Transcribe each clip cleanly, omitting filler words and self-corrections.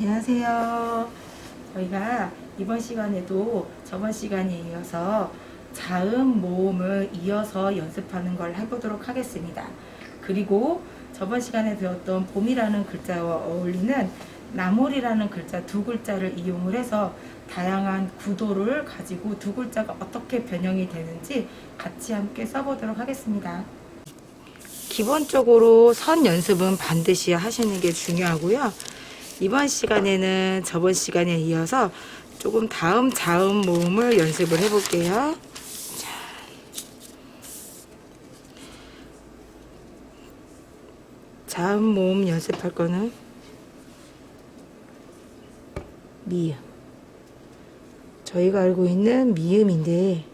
안녕하세요. 저희가 이번 시간에도 저번 시간에 이어서 자음 모음을 이어서 연습하는 걸 해보도록 하겠습니다. 그리고 저번 시간에 배웠던 봄이라는 글자와 어울리는 나물이라는 글자 두 글자를 이용을 해서 다양한 구도를 가지고 두 글자가 어떻게 변형이 되는지 같이 함께 써보도록 하겠습니다. 기본적으로 선 연습은 반드시 하시는 게 중요하고요. 이번 시간에는 저번 시간에 이어서 조금 다음 자음 모음을 연습을 해볼게요. 자. 자음 모음 연습할 거는 미음. 저희가 알고 있는 미음인데,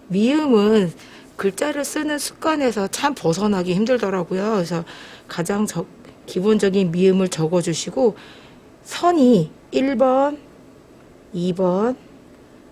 미음은 글자를 쓰는 습관에서 참 벗어나기 힘들더라고요. 그래서 가장 기본적인 미음을 적어주시고, 선이 1번, 2번,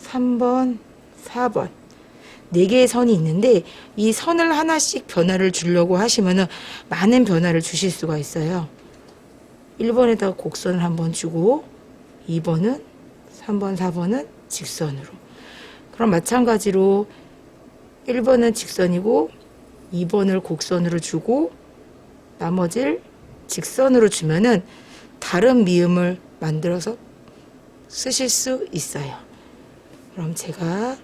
3번, 4번 4개의 선이 있는데, 이 선을 하나씩 변화를 주려고 하시면 많은 변화를 주실 수가 있어요. 1번에다가 곡선을 한번 주고, 2번은 3번, 4번은 직선으로. 그럼 마찬가지로 1번은 직선이고 2번을 곡선으로 주고 나머지를 직선으로 주면은 다른 미음을 만들어서 쓰실 수 있어요. 그럼 제가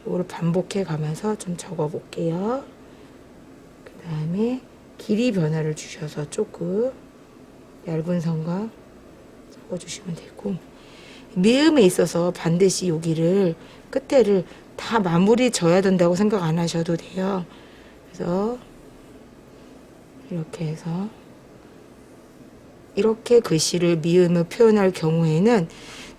이거를 반복해 가면서 좀 적어 볼게요. 그 다음에 길이 변화를 주셔서 조금 얇은 선과 적어 주시면 되고, 미음에 있어서 반드시 여기를 끝에를 다 마무리 져야 된다고 생각 안 하셔도 돼요. 그래서 이렇게 해서 이렇게 글씨를 미음을 표현할 경우에는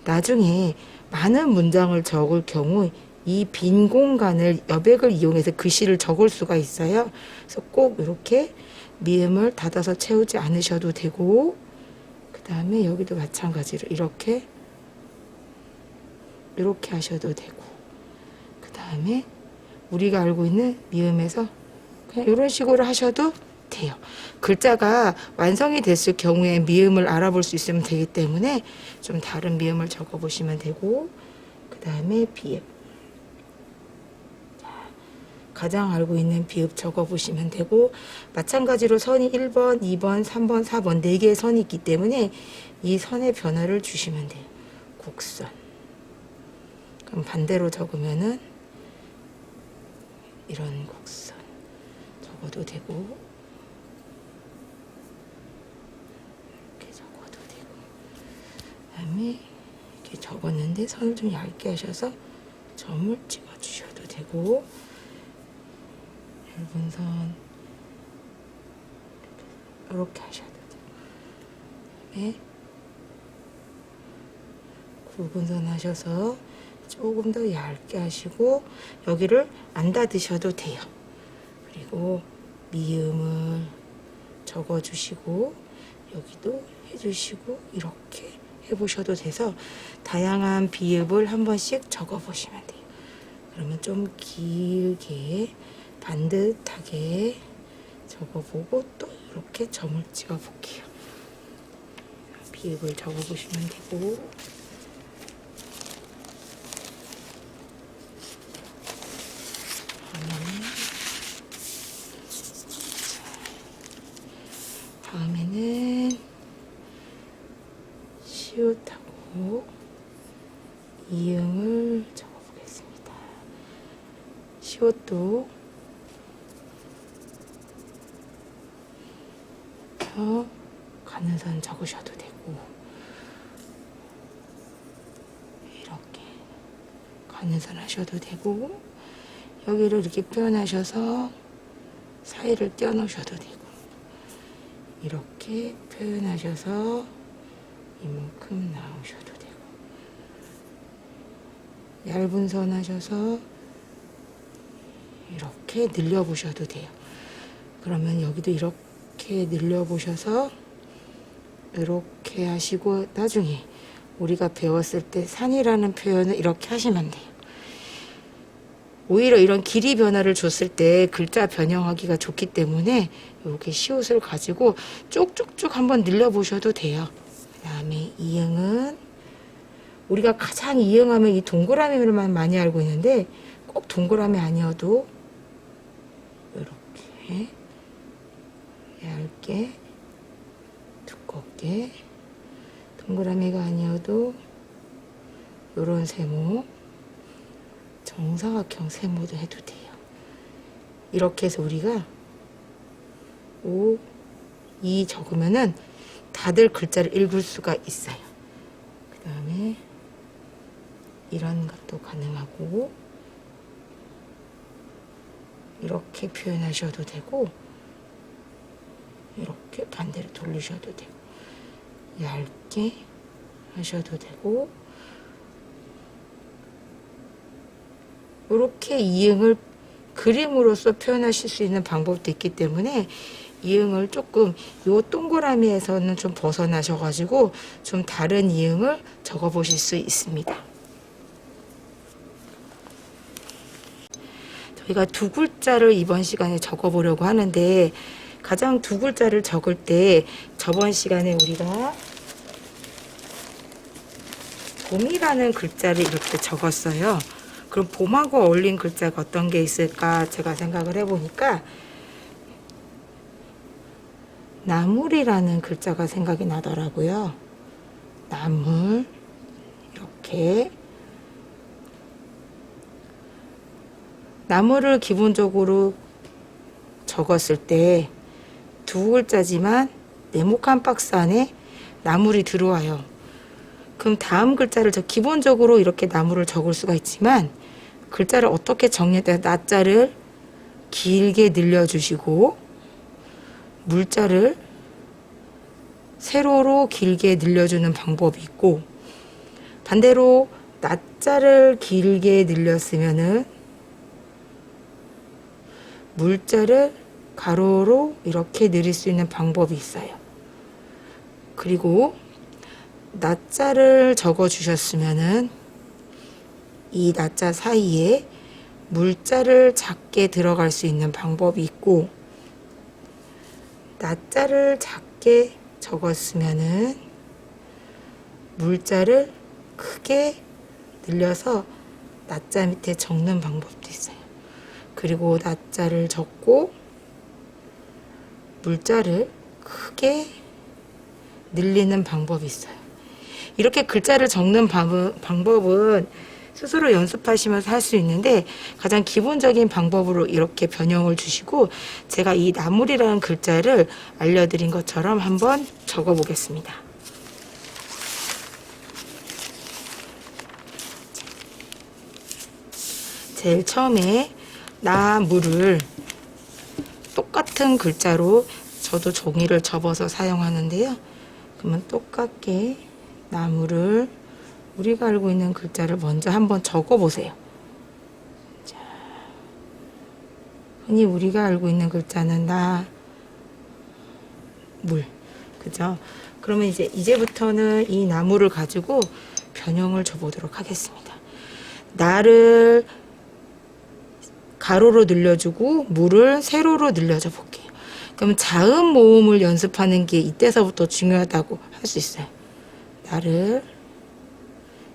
나중에 많은 문장을 적을 경우 이 빈 공간을 여백을 이용해서 글씨를 적을 수가 있어요. 그래서 꼭 이렇게 미음을 닫아서 채우지 않으셔도 되고, 그 다음에 여기도 마찬가지로 이렇게 하셔도 되고, 그 다음에 우리가 알고 있는 미음에서 그냥 이런 식으로 하셔도 돼요. 글자가 완성이 됐을 경우에 미음을 알아볼 수 있으면 되기 때문에 좀 다른 미음을 적어 보시면 되고, 그 다음에 비읍, 가장 알고 있는 비읍 적어 보시면 되고, 마찬가지로 선이 1번, 2번, 3번, 4번 4개의 선이 있기 때문에 이 선의 변화를 주시면 돼요. 곡선. 그럼 반대로 적으면은 이런 곡선 적어도 되고, 이렇게 적어도 되고, 그 다음에 이렇게 적었는데 선을 좀 얇게 하셔서 점을 찍어 주셔도 되고, 얇은 선 이렇게 하셔도 돼요. 그다음에 굵은 선 하셔서 조금 더 얇게 하시고 여기를 안 닫으셔도 돼요. 그리고 미음을 적어주시고 여기도 해주시고 이렇게 해보셔도 돼서 다양한 비읍을 한 번씩 적어보시면 돼요. 그러면 좀 길게 반듯하게 적어보고 또 이렇게 점을 찍어볼게요. 비읍을 적어보시면 되고, 다음에는 시옷하고 이응을 적어보겠습니다. 시옷도 가는 선 적으셔도 되고, 이렇게 가는 선 하셔도 되고, 여기를 이렇게 표현하셔서 사이를 떼어 놓으셔도 되고, 이렇게 표현하셔서 이만큼 나오셔도 되고, 얇은 선 하셔서 이렇게 늘려보셔도 돼요. 그러면 여기도 이렇게 늘려보셔서 이렇게 하시고, 나중에 우리가 배웠을 때 산이라는 표현을 이렇게 하시면 돼요. 오히려 이런 길이 변화를 줬을 때 글자 변형하기가 좋기 때문에 이렇게 시옷을 가지고 쭉쭉쭉 한번 늘려보셔도 돼요. 다음에 이응은 우리가 가장 이응하면 이 동그라미만 많이 알고 있는데 꼭 동그라미 아니어도 이렇게 얇게 두껍게 동그라미가 아니어도 요런 세모 정사각형 세모도 해도 돼요. 이렇게 해서 우리가 5, 2 적으면은 다들 글자를 읽을 수가 있어요. 그 다음에 이런 것도 가능하고 이렇게 표현하셔도 되고 이렇게 반대로 돌리셔도 되고 얇게 하셔도 되고 이렇게 이응을 그림으로써 표현하실 수 있는 방법도 있기 때문에 이응을 조금 요 동그라미에서는 좀 벗어나셔가지고 좀 다른 이응을 적어 보실 수 있습니다. 저희가 두 글자를 이번 시간에 적어 보려고 하는데 가장 두 글자를 적을 때 저번 시간에 우리가 봄이라는 글자를 이렇게 적었어요. 그럼 봄하고 어울린 글자가 어떤 게 있을까 제가 생각을 해보니까 나물이라는 글자가 생각이 나더라고요. 나물 이렇게 나물을 기본적으로 적었을 때 두 글자지만 네모칸 박스 안에 나물이 들어와요. 그럼 다음 글자를 기본적으로 이렇게 나물을 적을 수가 있지만 글자를 어떻게 정리했다 나자를 길게 늘려주시고 물자를 세로로 길게 늘려주는 방법이 있고 반대로 나자를 길게 늘렸으면은 물자를 가로로 이렇게 늘릴 수 있는 방법이 있어요. 그리고 나자를 적어 주셨으면은 이 나자 사이에 물자를 작게 들어갈 수 있는 방법이 있고 나자를 작게 적었으면은 물자를 크게 늘려서 나자 밑에 적는 방법도 있어요. 그리고 나자를 적고 물자를 크게 늘리는 방법이 있어요. 이렇게 글자를 적는 방법은 스스로 연습하시면서 할 수 있는데 가장 기본적인 방법으로 이렇게 변형을 주시고 제가 이 나물이라는 글자를 알려드린 것처럼 한번 적어 보겠습니다. 제일 처음에 나물을 똑같은 글자로 저도 종이를 접어서 사용하는데요. 그러면 똑같게 나물을 우리가 알고 있는 글자를 먼저 한번 적어 보세요. 자, 흔히 우리가 알고 있는 글자는 나, 물. 그죠? 그러면 이제부터는 이 나물을 가지고 변형을 줘보도록 하겠습니다. 나를 가로로 늘려주고 물을 세로로 늘려줘 볼게요. 그럼 자음 모음을 연습하는 게 이때서부터 중요하다고 할 수 있어요. 나를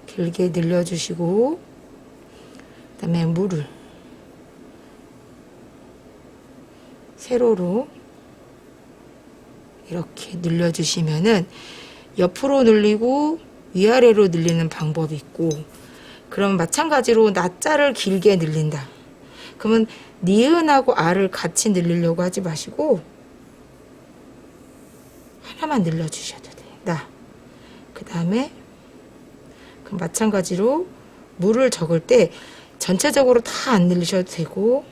길게 늘려주시고 그 다음에 물을 세로로 이렇게 늘려주시면은 옆으로 늘리고 위아래로 늘리는 방법이 있고 그럼 마찬가지로 나자를 길게 늘린다. 그러면 니은하고 아를 같이 늘리려고 하지 마시고 하나만 늘려주셔도 돼요. 나. 그 다음에 그럼 마찬가지로 물을 적을 때 전체적으로 다 안 늘리셔도 되고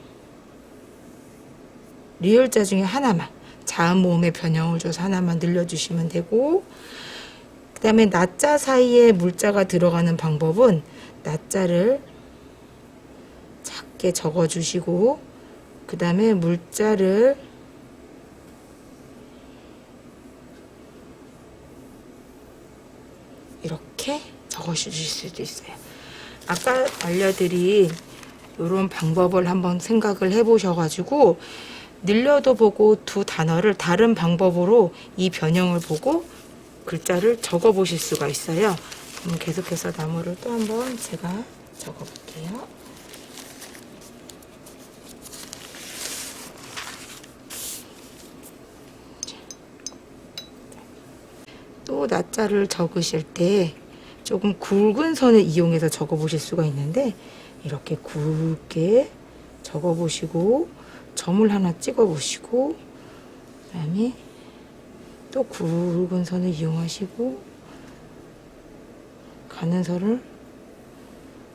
리을자 중에 하나만 자음 모음의 변형을 줘서 하나만 늘려주시면 되고 그 다음에 나자 사이에 물자가 들어가는 방법은 나자를 작게 적어주시고 그 다음에 물자를 이렇게 적어주실 수도 있어요. 아까 알려드린 이런 방법을 한번 생각을 해보셔가지고 늘려도 보고 두 단어를 다른 방법으로 이 변형을 보고 글자를 적어 보실 수가 있어요. 그럼 계속해서 나무를 또 한번 제가 적어 볼게요. 또 나자를 적으실 때 조금 굵은 선을 이용해서 적어 보실 수가 있는데, 이렇게 굵게 적어 보시고 점을 하나 찍어 보시고, 그 다음에 또 굵은 선을 이용하시고 가는 선을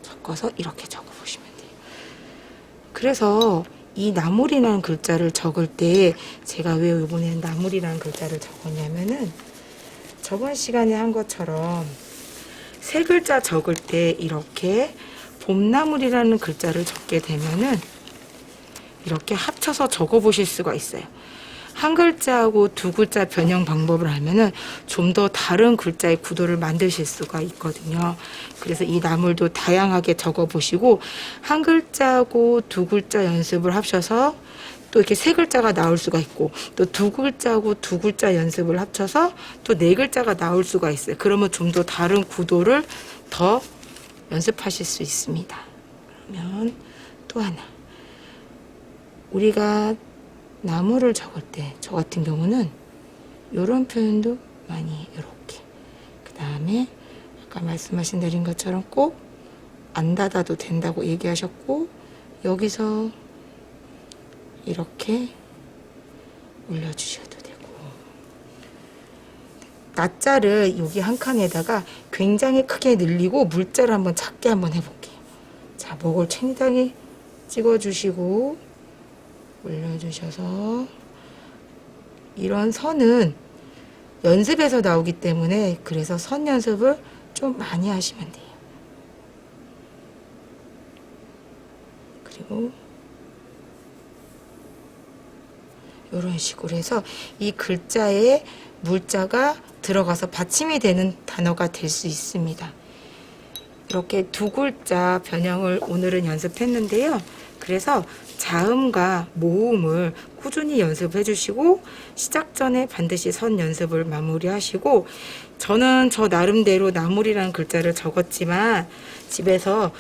섞어서 이렇게 적어 보시면 돼요. 그래서 이 나물이라는 글자를 적을 때 제가 왜 이번에는 나물이라는 글자를 적었냐면은, 저번 시간에 한 것처럼 세 글자 적을 때 이렇게 봄나물이라는 글자를 적게 되면은 이렇게 합쳐서 적어 보실 수가 있어요. 한 글자하고 두 글자 변형 방법을 알면은 좀 더 다른 글자의 구도를 만드실 수가 있거든요. 그래서 이 나물도 다양하게 적어 보시고, 한 글자하고 두 글자 연습을 하셔서 또 이렇게 세 글자가 나올 수가 있고, 또 두 글자하고 두 글자 연습을 합쳐서 또 네 글자가 나올 수가 있어요. 그러면 좀 더 다른 구도를 더 연습하실 수 있습니다. 그러면 또 하나, 우리가 나무를 적을 때 저 같은 경우는 이런 표현도 많이 이렇게, 그 다음에 아까 말씀하신 내린 것처럼 꼭 안 닫아도 된다고 얘기하셨고, 여기서 이렇게 올려주셔도 되고, 낮자를 여기 한 칸에다가 굉장히 크게 늘리고 물자를 한번 작게 한번 해볼게요. 자, 목을 굉장히 찍어주시고 올려주셔서, 이런 선은 연습에서 나오기 때문에 그래서 선 연습을 좀 많이 하시면 돼요. 그리고 이런 식으로 해서 이 글자에 물자가 들어가서 받침이 되는 단어가 될 수 있습니다. 이렇게 두 글자 변형을 오늘은 연습했는데요. 그래서 자음과 모음을 꾸준히 연습해 주시고, 시작 전에 반드시 선 연습을 마무리하시고, 저는 저 나름대로 나물이라는 글자를 적었지만 집에서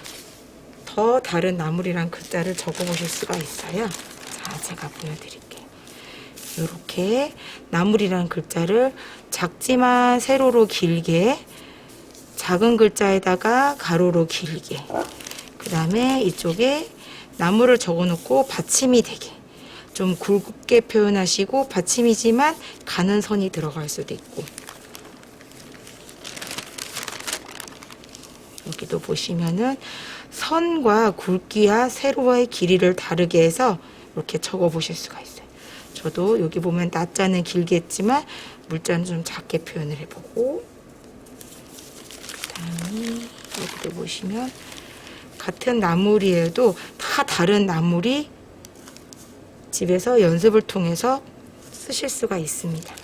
더 다른 나물이라는 글자를 적어 보실 수가 있어요. 자, 제가 보여드릴게요. 이렇게 나물이라는 글자를 작지만 세로로 길게, 작은 글자에다가 가로로 길게, 그 다음에 이쪽에 나무를 적어 놓고 받침이 되게 좀 굵게 표현하시고, 받침이지만 가는 선이 들어갈 수도 있고, 여기도 보시면은 선과 굵기와 세로와의 길이를 다르게 해서 이렇게 적어 보실 수가 있어요. 저도 여기 보면 낮자는 길게 했지만 물자는 좀 작게 표현을 해보고, 그다음에 여기도 보시면 같은 나물이에도 다 다른 나물이 집에서 연습을 통해서 쓰실 수가 있습니다.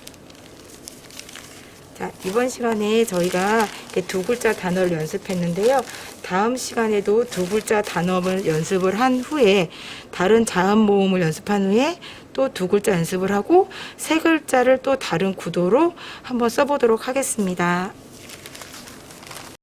자, 이번 시간에 저희가 두 글자 단어를 연습했는데요. 다음 시간에도 두 글자 단어를 연습을 한 후에, 다른 자음 모음을 연습한 후에 또 두 글자 연습을 하고 세 글자를 또 다른 구도로 한번 써보도록 하겠습니다.